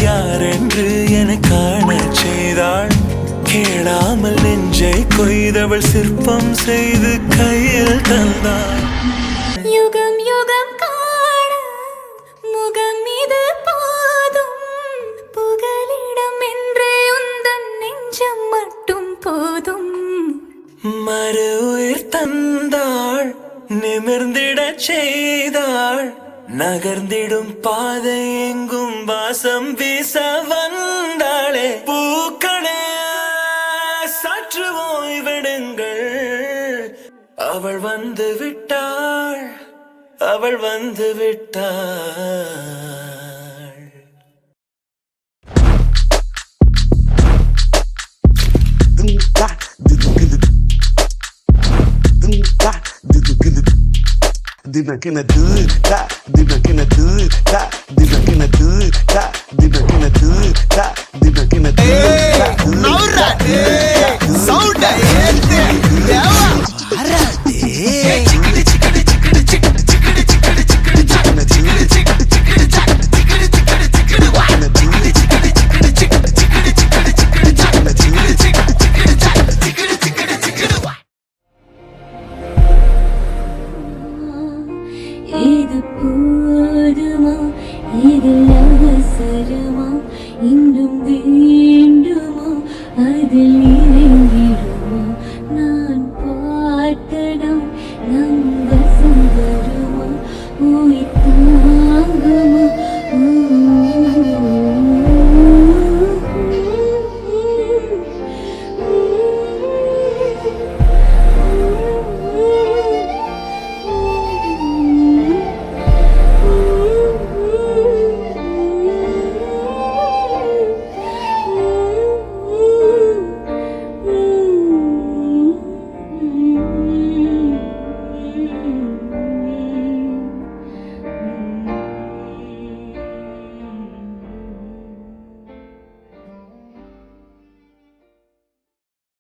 யார் என்று என காண செய்தாள். கேளாமல் நெஞ்சை கொய்தவள் சிற்பம் செய்து கையில் தந்தாள். யுகம் யுகம் காண முகம் இது போதும், புகலிடம் என்றே உந்தன் நெஞ்சம் மட்டும் போதும். மறு உயிர் தந்தாள், நிமிர்ந்திட செய்தாள். நகர்ந்திடும் பாதை எங்கும் வாசம் வீச வந்தாளே. பூக்களே சற்று ஓய்வெடுங்கள், அவள் வந்து விட்டாள், அவள் வந்து விட்டாள். Dina kena do da, dina kena do da, dina kena do da, dina kena do da, dina kena do da. Naura de sound ayete yawa arade chikidi chikidi chikidi chikidi chikidi chikidi chikidi chikidi chikidi chikidi chikidi chikidi chikidi chikidi wa chikidi chikidi chikidi chikidi chikidi chikidi chikidi chikidi chikidi chikidi chikidi chikidi wa. இது போதுமா, இதில் அவசரமா, இன்னும் வேண்டுமா, அதில்